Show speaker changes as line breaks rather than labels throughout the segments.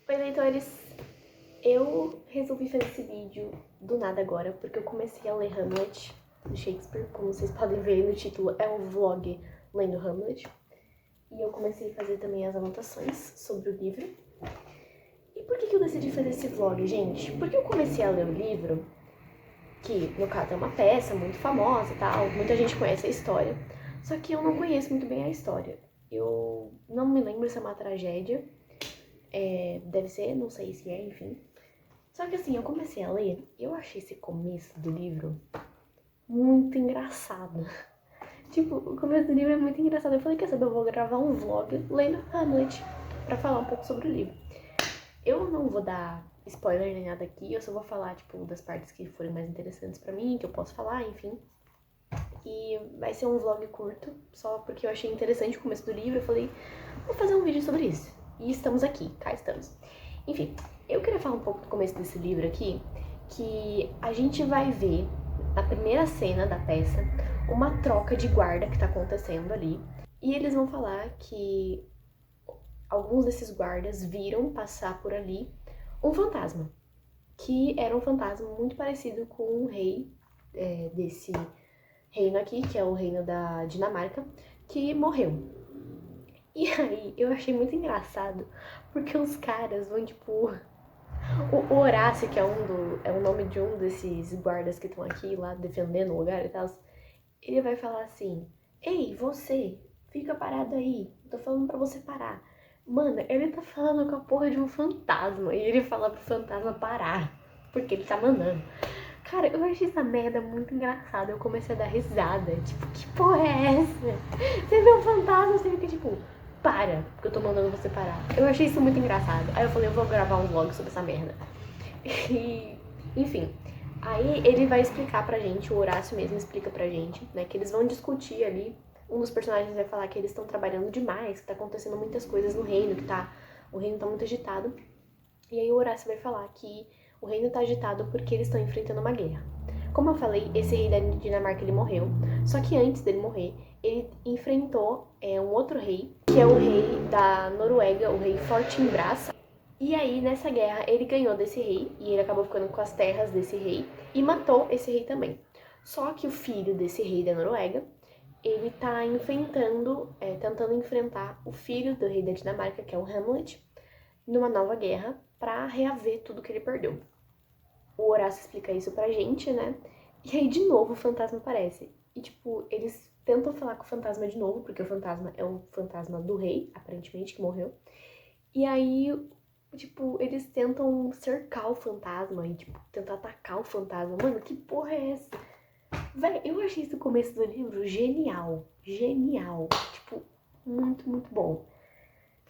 Oi, leitores! Eu resolvi fazer esse vídeo do nada agora, porque eu comecei a ler Hamlet, do Shakespeare. Como vocês podem ver no título, é um vlog lendo Hamlet. E eu comecei a fazer também as anotações sobre o livro. E por que eu decidi fazer esse vlog, gente? Porque eu comecei a ler o livro, que no caso é uma peça muito famosa e tal, muita gente conhece a história, só que eu não conheço muito bem a história. Eu não me lembro se é uma tragédia, deve ser, não sei se é, enfim. Só que assim, eu comecei a ler e eu achei esse começo do livro muito engraçado. Tipo, o começo do livro é muito engraçado. Eu falei, quer saber, eu vou gravar um vlog lendo Hamlet pra falar um pouco sobre o livro. Eu não vou dar spoiler nem nada aqui, eu só vou falar, tipo, das partes que forem mais interessantes pra mim, que eu posso falar, enfim. E vai ser um vlog curto, só porque eu achei interessante o começo do livro. Eu falei, vou fazer um vídeo sobre isso. E estamos aqui, cá estamos. Enfim, eu queria falar um pouco do começo desse livro aqui, que a gente vai ver, na primeira cena da peça, uma troca de guarda que tá acontecendo ali. E eles vão falar que alguns desses guardas viram passar por ali um fantasma, que era um fantasma muito parecido com o rei desse reino aqui, que é o reino da Dinamarca, que morreu. E aí, eu achei muito engraçado, porque os caras vão, tipo... O Horácio, que é o nome de um desses guardas que estão aqui, lá, defendendo o lugar e tal, ele vai falar assim, ei, você, fica parado aí, tô falando pra você parar. Mano, ele tá falando com a porra de um fantasma, e ele fala pro fantasma parar, porque ele tá mandando. Cara, eu achei essa merda muito engraçada, eu comecei a dar risada, tipo, que porra é essa? Você vê um fantasma, você fica tipo, para, porque eu tô mandando você parar. Eu achei isso muito engraçado, aí eu falei, eu vou gravar um vlog sobre essa merda. E, enfim, aí ele vai explicar pra gente, o Horácio mesmo explica pra gente, né, que eles vão discutir ali. Um dos personagens vai falar que eles estão trabalhando demais, que tá acontecendo muitas coisas no reino, o reino tá muito agitado. E aí o Horácio vai falar que o reino tá agitado porque eles estão enfrentando uma guerra. Como eu falei, esse rei da Dinamarca, ele morreu. Só que antes dele morrer, ele enfrentou um outro rei, que é o rei da Noruega, o rei Fortinbras. E aí, nessa guerra, ele ganhou desse rei, e ele acabou ficando com as terras desse rei, e matou esse rei também. Só que o filho desse rei da Noruega, ele tá tentando enfrentar o filho do rei da Dinamarca, que é o Hamlet, numa nova guerra, pra reaver tudo que ele perdeu. O Horácio explica isso pra gente, né? E aí, de novo, o fantasma aparece. E, tipo, eles tentam falar com o fantasma de novo, porque o fantasma é o fantasma do rei, aparentemente, que morreu. E aí, tipo, eles tentam cercar o fantasma e, tipo, tentar atacar o fantasma. Mano, que porra é essa? Véi, eu achei esse começo do livro genial. Genial. Tipo, muito, muito bom.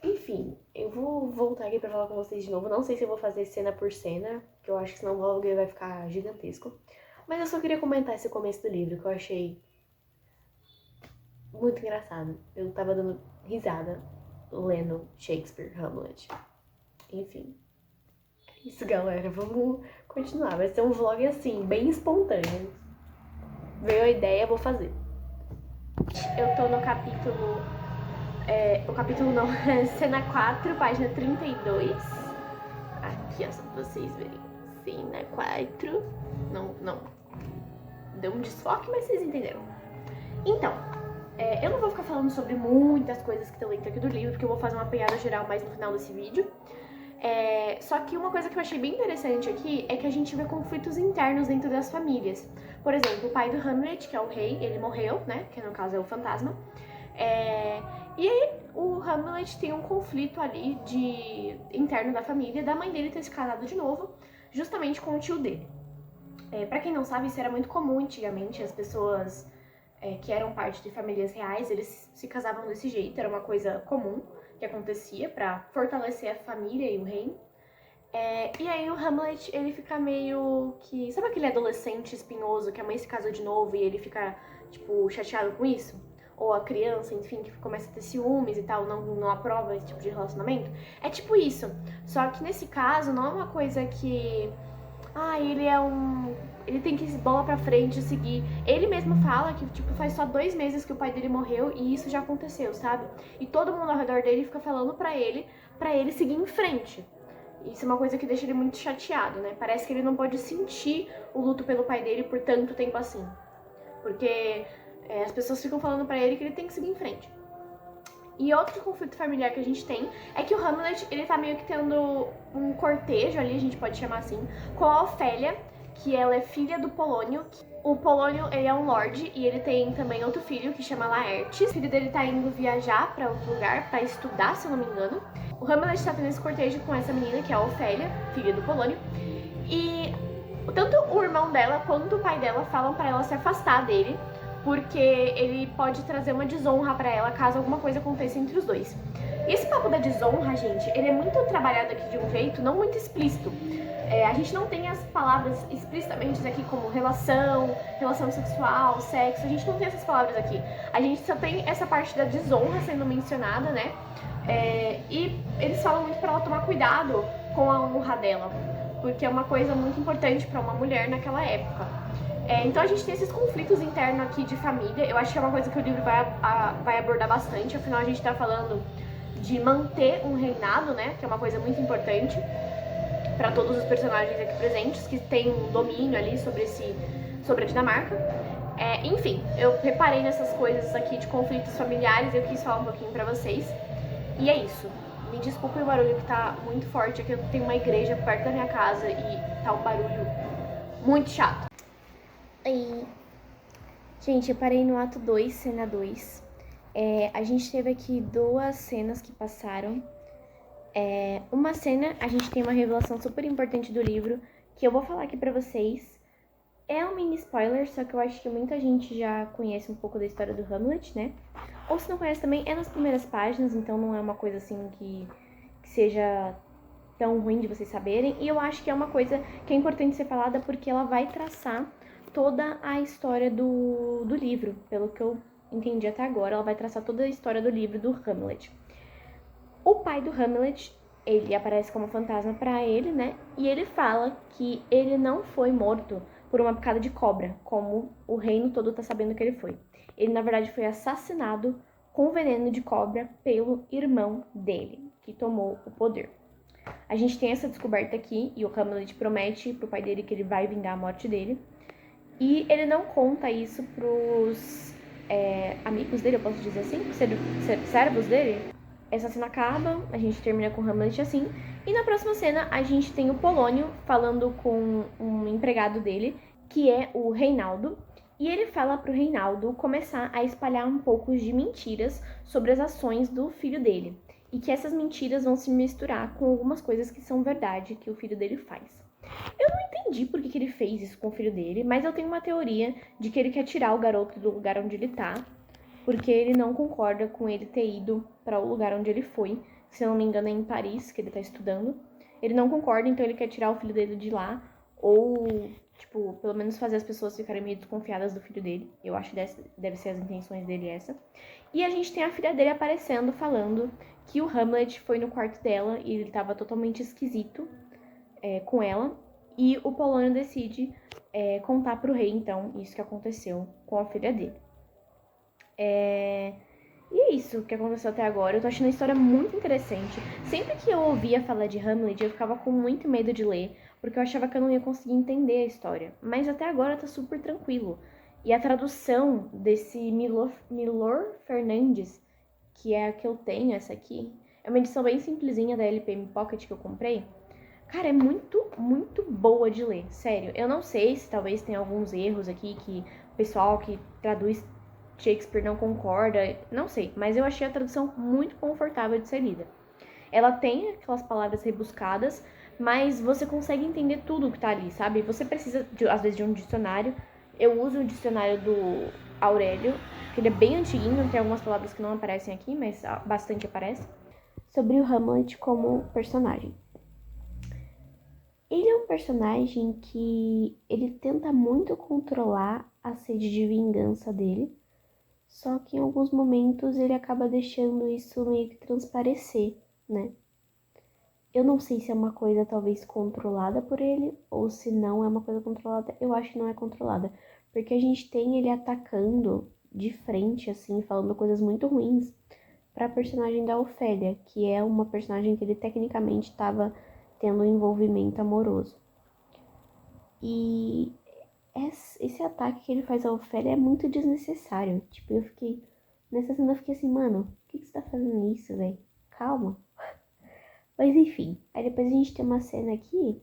Enfim, eu vou voltar aqui pra falar com vocês de novo. Não sei se eu vou fazer cena por cena, porque eu acho que senão o vlog vai ficar gigantesco. Mas eu só queria comentar esse começo do livro, que eu achei muito engraçado. Eu tava dando risada lendo Shakespeare, Hamlet. Enfim. É isso, galera. Vamos continuar. Vai ser um vlog assim, bem espontâneo. Veio a ideia, vou fazer. Eu tô no capítulo... o capítulo não, cena 4, página 32. Aqui, ó, só pra vocês verem. Cena 4. Não. Deu um desfoque, mas vocês entenderam. Então, eu não vou ficar falando sobre muitas coisas que estão dentro aqui do livro, porque eu vou fazer uma apanhada geral mais no final desse vídeo. Só que uma coisa que eu achei bem interessante aqui é que a gente vê conflitos internos dentro das famílias. Por exemplo, o pai do Hamlet, que é o rei, ele morreu, né? Que no caso é o fantasma. E aí o Hamlet tem um conflito ali interno da família, da mãe dele ter se casado de novo, justamente com o tio dele. Pra quem não sabe, isso era muito comum antigamente, as pessoas que eram parte de famílias reais, eles se casavam desse jeito, era uma coisa comum que acontecia pra fortalecer a família e o reino. E aí o Hamlet, ele fica meio que... Sabe aquele adolescente espinhoso que a mãe se casou de novo e ele fica, tipo, chateado com isso? Ou a criança, enfim, que começa a ter ciúmes e tal, não aprova esse tipo de relacionamento? É tipo isso. Só que nesse caso não é uma coisa que... ele tem que ir bola pra frente e seguir. Ele mesmo fala que, tipo, faz só 2 meses que o pai dele morreu e isso já aconteceu, sabe? E todo mundo ao redor dele fica falando pra ele seguir em frente. Isso é uma coisa que deixa ele muito chateado, né? Parece que ele não pode sentir o luto pelo pai dele por tanto tempo assim. Porque as pessoas ficam falando pra ele que ele tem que seguir em frente. E outro conflito familiar que a gente tem é que o Hamlet, ele tá meio que tendo um cortejo ali, a gente pode chamar assim, com a Ofélia, que ela é filha do Polônio. O Polônio, ele é um lorde e ele tem também outro filho que chama Laertes. O filho dele tá indo viajar pra outro lugar pra estudar, se eu não me engano. O Hamlet tá tendo esse cortejo com essa menina, que é a Ofélia, filha do Polônio. E tanto o irmão dela quanto o pai dela falam pra ela se afastar dele, porque ele pode trazer uma desonra pra ela caso alguma coisa aconteça entre os dois. E esse papo da desonra, gente, ele é muito trabalhado aqui de um jeito não muito explícito. A gente não tem as palavras explicitamente aqui como relação sexual, sexo, a gente não tem essas palavras aqui. A gente só tem essa parte da desonra sendo mencionada, né? E eles falam muito pra ela tomar cuidado com a honra dela, porque é uma coisa muito importante pra uma mulher naquela época. Então a gente tem esses conflitos internos aqui de família. Eu acho que é uma coisa que o livro vai abordar bastante. Afinal, a gente tá falando de manter um reinado, né? Que é uma coisa muito importante para todos os personagens aqui presentes, que tem um domínio ali sobre a Dinamarca. Enfim, eu reparei nessas coisas aqui de conflitos familiares e eu quis falar um pouquinho pra vocês. E é isso. Me desculpem o barulho que tá muito forte aqui. Eu tenho uma igreja perto da minha casa e tá um barulho muito chato. Aí, gente, eu parei no ato 2, cena 2. A gente teve aqui duas cenas que passaram. Uma cena, a gente tem uma revelação super importante do livro, que eu vou falar aqui pra vocês. É um mini spoiler, só que eu acho que muita gente já conhece um pouco da história do Hamlet, né? Ou se não conhece também, é nas primeiras páginas, então não é uma coisa assim que seja tão ruim de vocês saberem. E eu acho que é uma coisa que é importante ser falada porque ela vai traçar toda a história do livro. Pelo que eu entendi até agora, ela vai traçar toda a história do livro do Hamlet. O pai do Hamlet, ele aparece como fantasma pra ele, né? E ele fala que ele não foi morto por uma picada de cobra, como o reino todo tá sabendo que ele foi. Ele, na verdade, foi assassinado com veneno de cobra pelo irmão dele, que tomou o poder. A gente tem essa descoberta aqui, e o Hamlet promete pro pai dele que ele vai vingar a morte dele. E ele não conta isso pros amigos dele, eu posso dizer assim? Servos dele. Essa cena acaba, a gente termina com o Hamlet assim. E na próxima cena a gente tem o Polônio falando com um empregado dele, que é o Reinaldo. E ele fala pro Reinaldo começar a espalhar um pouco de mentiras sobre as ações do filho dele. E que essas mentiras vão se misturar com algumas coisas que são verdade que o filho dele faz. Eu não entendi por que ele fez isso com o filho dele, mas eu tenho uma teoria de que ele quer tirar o garoto do lugar onde ele tá, porque ele não concorda com ele ter ido para o lugar onde ele foi. Se eu não me engano é em Paris que ele tá estudando. Ele não concorda, então ele quer tirar o filho dele de lá, ou, tipo, pelo menos fazer as pessoas ficarem meio desconfiadas do filho dele. Eu acho que deve ser as intenções dele essa. E a gente tem a filha dele aparecendo, falando que o Hamlet foi no quarto dela e ele tava totalmente esquisito com ela. E o Polônio decide contar pro rei, então, isso que aconteceu com a filha dele. E é isso que aconteceu até agora. Eu tô achando a história muito interessante. Sempre que eu ouvia falar de Hamlet, eu ficava com muito medo de ler, porque eu achava que eu não ia conseguir entender a história. Mas até agora tá super tranquilo. E a tradução desse Milor Fernandes, que é a que eu tenho, essa aqui, é uma edição bem simplesinha da LPM Pocket que eu comprei. Cara, é muito, muito boa de ler, sério. Eu não sei se talvez tenha alguns erros aqui que o pessoal que traduz Shakespeare não concorda, não sei, mas eu achei a tradução muito confortável de ser lida. Ela tem aquelas palavras rebuscadas, mas você consegue entender tudo que tá ali, sabe? Você precisa, às vezes, de um dicionário. Eu uso o dicionário do Aurélio, que ele é bem antiguinho, tem algumas palavras que não aparecem aqui, mas bastante aparece. Sobre o Hamlet como personagem. Ele é um personagem que ele tenta muito controlar a sede de vingança dele, só que em alguns momentos ele acaba deixando isso meio que transparecer, né? Eu não sei se é uma coisa talvez controlada por ele, ou se não é uma coisa controlada. Eu acho que não é controlada, porque a gente tem ele atacando de frente, assim, falando coisas muito ruins pra personagem da Ofélia, que é uma personagem que ele tecnicamente estava tendo um envolvimento amoroso. E esse ataque que ele faz a Ofélia é muito desnecessário. Tipo, nessa cena eu fiquei assim, mano, por que você tá fazendo isso, velho? Calma. Mas enfim, aí depois a gente tem uma cena aqui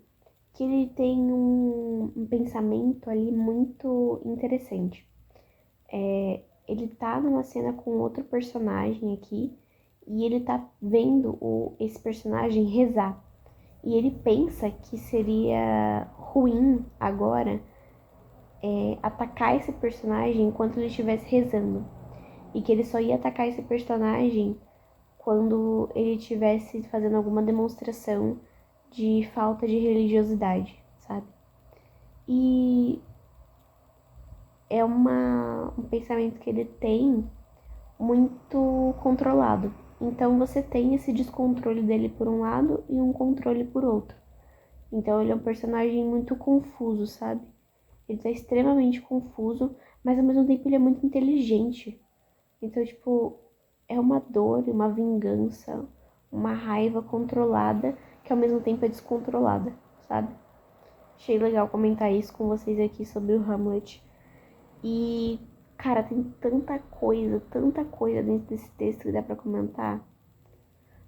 que ele tem um pensamento ali muito interessante. Ele tá numa cena com outro personagem aqui e ele tá vendo esse personagem rezar. E ele pensa que seria ruim agora atacar esse personagem enquanto ele estivesse rezando. E que ele só ia atacar esse personagem quando ele estivesse fazendo alguma demonstração de falta de religiosidade, sabe? E é um pensamento que ele tem muito controlado. Então você tem esse descontrole dele por um lado e um controle por outro. Então ele é um personagem muito confuso, sabe? Ele tá extremamente confuso, mas ao mesmo tempo ele é muito inteligente. Então, tipo, é uma dor, uma vingança, uma raiva controlada que ao mesmo tempo é descontrolada, sabe? Achei legal comentar isso com vocês aqui sobre o Hamlet. E, cara, tem tanta coisa dentro desse texto que dá pra comentar.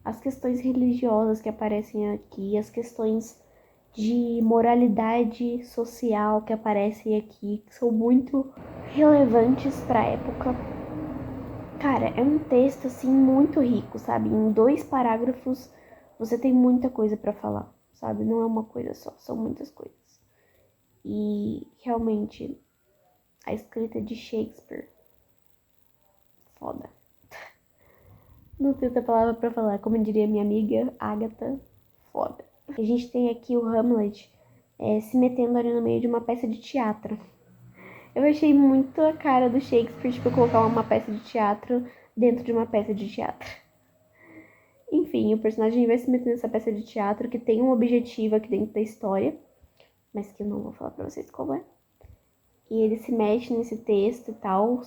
As questões religiosas que aparecem aqui, as questões de moralidade social que aparecem aqui, que são muito relevantes pra época. Cara, é um texto, assim, muito rico, sabe? Em 2 parágrafos você tem muita coisa pra falar, sabe? Não é uma coisa só, são muitas coisas. E, realmente, a escrita de Shakespeare, foda. Não tem outra palavra pra falar, como diria minha amiga Agatha, foda. A gente tem aqui o Hamlet se metendo ali no meio de uma peça de teatro. Eu achei muito a cara do Shakespeare, tipo, colocar uma peça de teatro dentro de uma peça de teatro. Enfim, o personagem vai se meter nessa peça de teatro que tem um objetivo aqui dentro da história, mas que eu não vou falar pra vocês qual é. E ele se mexe nesse texto e tal,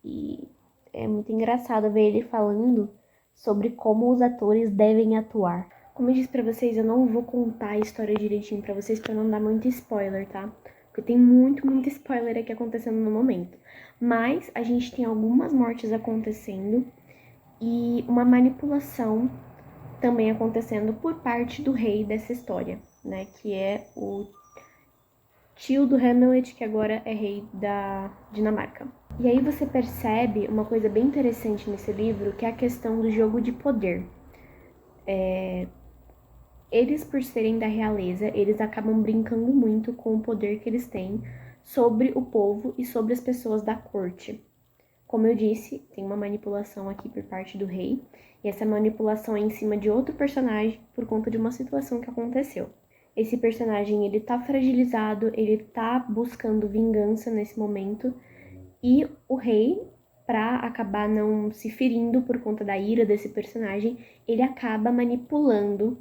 e é muito engraçado ver ele falando sobre como os atores devem atuar. Como eu disse pra vocês, eu não vou contar a história direitinho pra vocês pra não dar muito spoiler, tá? Porque tem muito spoiler aqui acontecendo no momento. Mas a gente tem algumas mortes acontecendo e uma manipulação também acontecendo por parte do rei dessa história, né? Que é o tio do Hamlet, que agora é rei da Dinamarca. E aí você percebe uma coisa bem interessante nesse livro, que é a questão do jogo de poder. Eles, por serem da realeza, eles acabam brincando muito com o poder que eles têm sobre o povo e sobre as pessoas da corte. Como eu disse, tem uma manipulação aqui por parte do rei, e essa manipulação é em cima de outro personagem por conta de uma situação que aconteceu. Esse personagem, ele tá fragilizado, ele tá buscando vingança nesse momento, e o rei, pra acabar não se ferindo por conta da ira desse personagem, ele acaba manipulando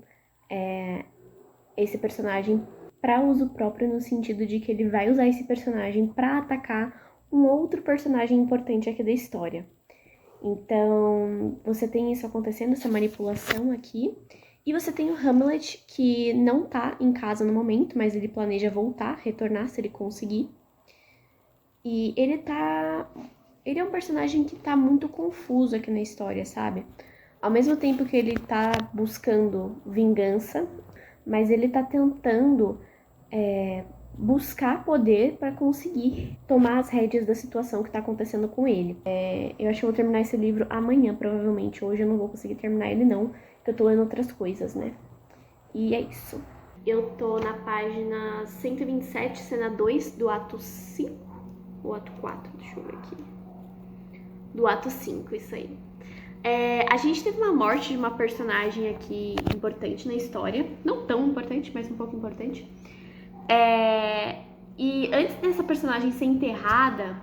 esse personagem para uso próprio, no sentido de que ele vai usar esse personagem para atacar um outro personagem importante aqui da história. Então, você tem isso acontecendo, essa manipulação aqui. E você tem o Hamlet, que não tá em casa no momento, mas ele planeja voltar, retornar se ele conseguir. E ele é um personagem que tá muito confuso aqui na história, sabe? Ao mesmo tempo que ele tá buscando vingança, mas ele tá tentando buscar poder para conseguir tomar as rédeas da situação que tá acontecendo com ele. Eu acho que eu vou terminar esse livro amanhã, provavelmente. Hoje eu não vou conseguir terminar ele não, porque eu tô lendo outras coisas, né? E é isso. Eu tô na página 127, cena 2 do ato 5, ou ato 4, deixa eu ver aqui. Do ato 5, isso aí. A gente teve uma morte de uma personagem aqui importante na história. Não tão importante, mas um pouco importante. E antes dessa personagem ser enterrada,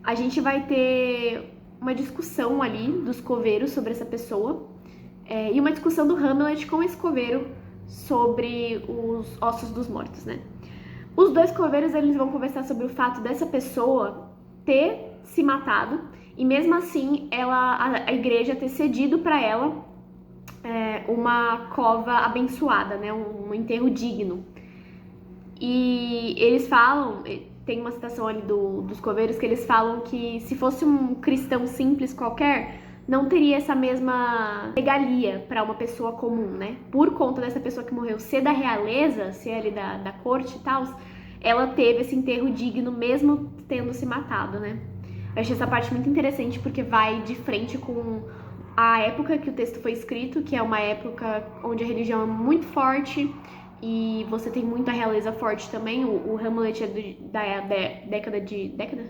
a gente vai ter uma discussão ali dos coveiros sobre essa pessoa. E uma discussão do Hamlet com esse coveiro sobre os ossos dos mortos, né? Os 2 coveiros, eles vão conversar sobre o fato dessa pessoa ter se matado e mesmo assim a igreja ter cedido para ela uma cova abençoada, né? Um enterro digno. E eles falam, tem uma citação ali dos coveiros que eles falam que se fosse um cristão simples qualquer, não teria essa mesma regalia para uma pessoa comum, né? Por conta dessa pessoa que morreu ser da realeza, ser ali da corte e tal, ela teve esse enterro digno mesmo tendo se matado, né? Eu achei essa parte muito interessante porque vai de frente com a época que o texto foi escrito, que é uma época onde a religião é muito forte e você tem muita realeza forte também. O Hamlet é da década de... Década?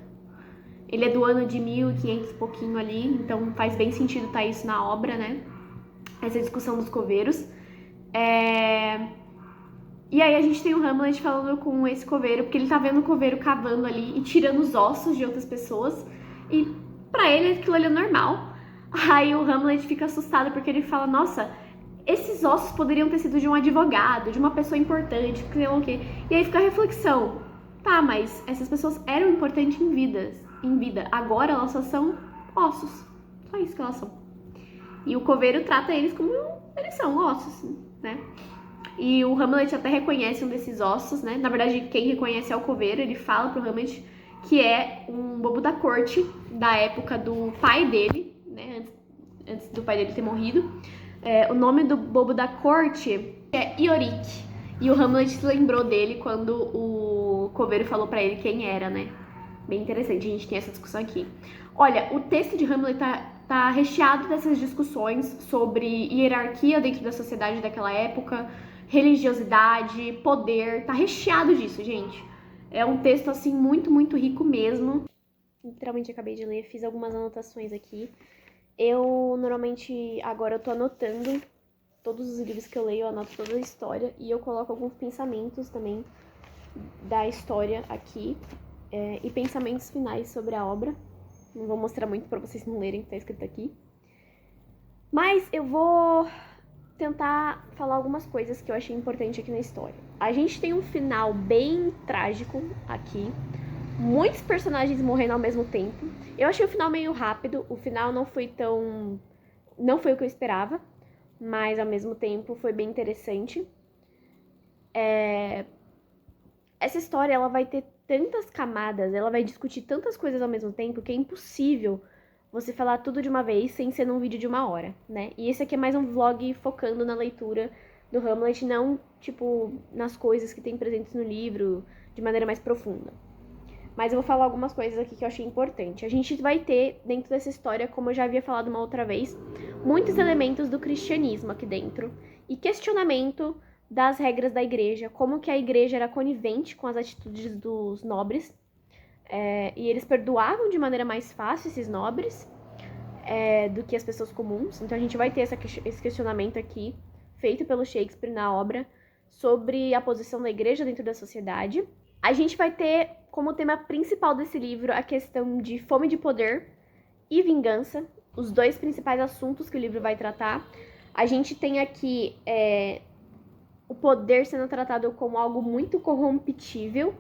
Ele é do ano de 1500 e pouquinho ali, então faz bem sentido estar isso na obra, né? Essa discussão dos coveiros. E aí a gente tem o Hamlet falando com esse coveiro, porque ele tá vendo o coveiro cavando ali e tirando os ossos de outras pessoas. E pra ele aquilo ali é normal. Aí o Hamlet fica assustado porque ele fala, nossa, esses ossos poderiam ter sido de um advogado, de uma pessoa importante, sei lá o quê. E aí fica a reflexão, tá, mas essas pessoas eram importantes em vida. Agora elas só são ossos. Só isso que elas são. E o coveiro trata eles como eles são, ossos, né? E o Hamlet até reconhece um desses ossos, né? Na verdade, quem reconhece é o coveiro. Ele fala pro Hamlet que é um bobo da corte da época do pai dele, né? Antes do pai dele ter morrido. O nome do bobo da corte é Ioric. E o Hamlet se lembrou dele quando o coveiro falou pra ele quem era, né? Bem interessante, a gente tem essa discussão aqui. Olha, o texto de Hamlet tá recheado dessas discussões sobre hierarquia dentro da sociedade daquela época, religiosidade, poder, tá recheado disso, gente. É um texto, assim, muito, muito rico mesmo. Literalmente acabei de ler, fiz algumas anotações aqui. Eu, normalmente, agora eu tô anotando todos os livros que eu leio, eu anoto toda a história e eu coloco alguns pensamentos também da história aqui e pensamentos finais sobre a obra. Não vou mostrar muito pra vocês não lerem o que tá escrito aqui. Mas eu vou tentar falar algumas coisas que eu achei importante aqui na história. A gente tem um final bem trágico aqui. Muitos personagens morrendo ao mesmo tempo. Eu achei o final meio rápido. O final não foi tão... Não foi o que eu esperava. Mas, ao mesmo tempo, foi bem interessante. Essa história, ela vai ter tantas camadas. Ela vai discutir tantas coisas ao mesmo tempo que é impossível você falar tudo de uma vez sem ser num vídeo de 1 hora, né? E esse aqui é mais um vlog focando na leitura do Hamlet, não, tipo, nas coisas que tem presentes no livro de maneira mais profunda. Mas eu vou falar algumas coisas aqui que eu achei importante. A gente vai ter, dentro dessa história, como eu já havia falado uma outra vez, muitos elementos do cristianismo aqui dentro e questionamento das regras da igreja, como que a igreja era conivente com as atitudes dos nobres, e eles perdoavam de maneira mais fácil esses nobres do que as pessoas comuns. Então a gente vai ter esse questionamento aqui, feito pelo Shakespeare na obra, sobre a posição da igreja dentro da sociedade. A gente vai ter como tema principal desse livro a questão de fome de poder e vingança, os dois principais assuntos que o livro vai tratar. A gente tem aqui o poder sendo tratado como algo muito corruptível,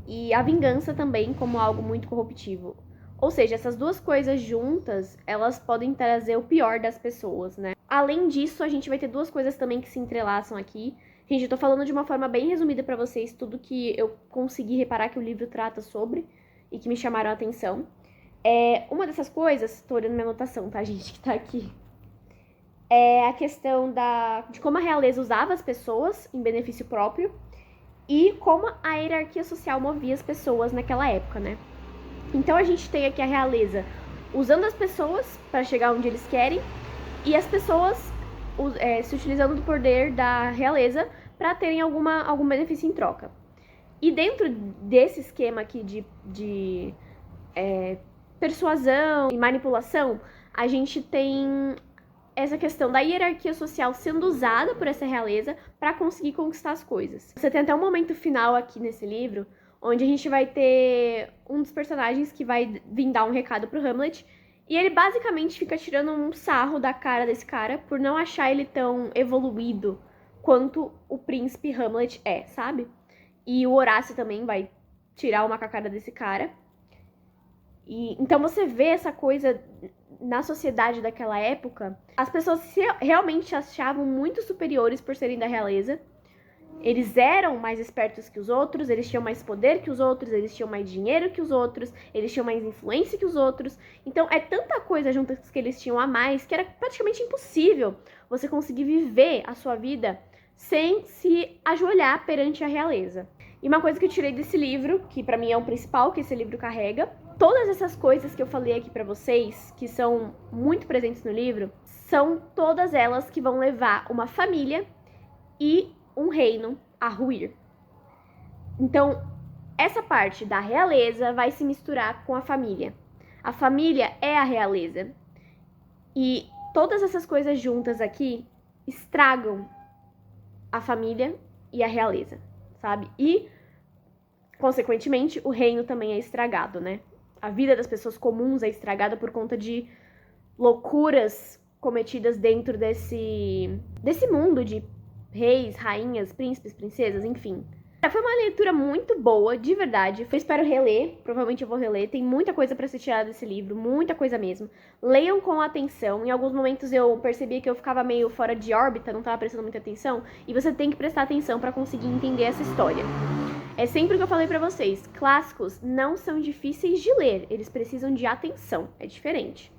e a vingança também como algo muito corruptível. Ou seja, essas duas coisas juntas, elas podem trazer o pior das pessoas, né? Além disso, a gente vai ter duas coisas também que se entrelaçam aqui. Gente, eu tô falando de uma forma bem resumida pra vocês tudo que eu consegui reparar que o livro trata sobre e que me chamaram a atenção. Uma dessas coisas, tô olhando minha anotação, tá, gente, que tá aqui, é a questão de como a realeza usava as pessoas em benefício próprio e como a hierarquia social movia as pessoas naquela época, né? Então a gente tem aqui a realeza usando as pessoas para chegar onde eles querem e as pessoas se utilizando do poder da realeza para terem algum benefício em troca. E dentro desse esquema aqui de persuasão e manipulação, a gente tem essa questão da hierarquia social sendo usada por essa realeza para conseguir conquistar as coisas. Você tem até um momento final aqui nesse livro, onde a gente vai ter um dos personagens que vai vir dar um recado pro Hamlet, e ele basicamente fica tirando um sarro da cara desse cara por não achar ele tão evoluído quanto o príncipe Hamlet sabe? E o Horácio também vai tirar uma com a cara desse cara. E então você vê essa coisa na sociedade daquela época, as pessoas realmente se achavam muito superiores por serem da realeza. Eles eram mais espertos que os outros, eles tinham mais poder que os outros, eles tinham mais dinheiro que os outros, eles tinham mais influência que os outros. Então, é tanta coisa juntas que eles tinham a mais que era praticamente impossível você conseguir viver a sua vida sem se ajoelhar perante a realeza. E uma coisa que eu tirei desse livro, que pra mim é o principal que esse livro carrega, todas essas coisas que eu falei aqui pra vocês, que são muito presentes no livro, são todas elas que vão levar uma família e um reino a ruir. Então, essa parte da realeza vai se misturar com a família. A família é a realeza. E todas essas coisas juntas aqui estragam a família e a realeza, sabe? E, consequentemente, o reino também é estragado, né? A vida das pessoas comuns é estragada por conta de loucuras cometidas dentro desse mundo de reis, rainhas, príncipes, princesas, enfim. Foi uma leitura muito boa, de verdade. Eu espero reler, provavelmente eu vou reler. Tem muita coisa pra se tirar desse livro, muita coisa mesmo. Leiam com atenção. Em alguns momentos eu percebi que eu ficava meio fora de órbita, não tava prestando muita atenção. E você tem que prestar atenção pra conseguir entender essa história. É sempre o que eu falei pra vocês. Clássicos não são difíceis de ler, eles precisam de atenção. É diferente.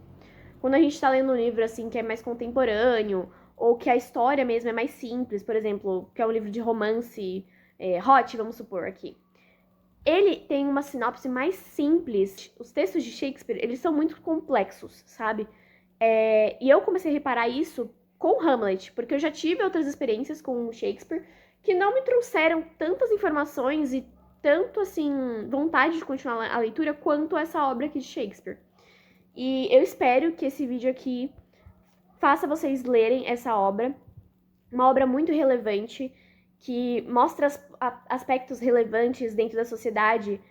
Quando a gente tá lendo um livro assim que é mais contemporâneo, ou que a história mesmo é mais simples, por exemplo, que é um livro de romance, hot, vamos supor aqui. Ele tem uma sinopse mais simples. Os textos de Shakespeare, eles são muito complexos, sabe? E eu comecei a reparar isso com Hamlet, porque eu já tive outras experiências com Shakespeare que não me trouxeram tantas informações e tanto, assim, vontade de continuar a leitura quanto essa obra aqui de Shakespeare. E eu espero que esse vídeo aqui faça vocês lerem essa obra, uma obra muito relevante, que mostra aspectos relevantes dentro da sociedade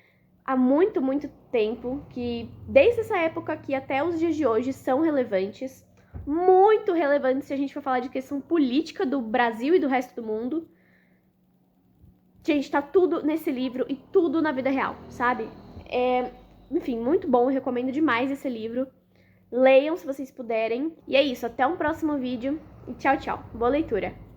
há muito, muito tempo, que desde essa época aqui até os dias de hoje são relevantes, muito relevantes se a gente for falar de questão política do Brasil e do resto do mundo. Gente, tá tudo nesse livro e tudo na vida real, sabe? Enfim, muito bom, eu recomendo demais esse livro. Leiam se vocês puderem. E é isso, até um próximo vídeo e tchau, tchau. Boa leitura!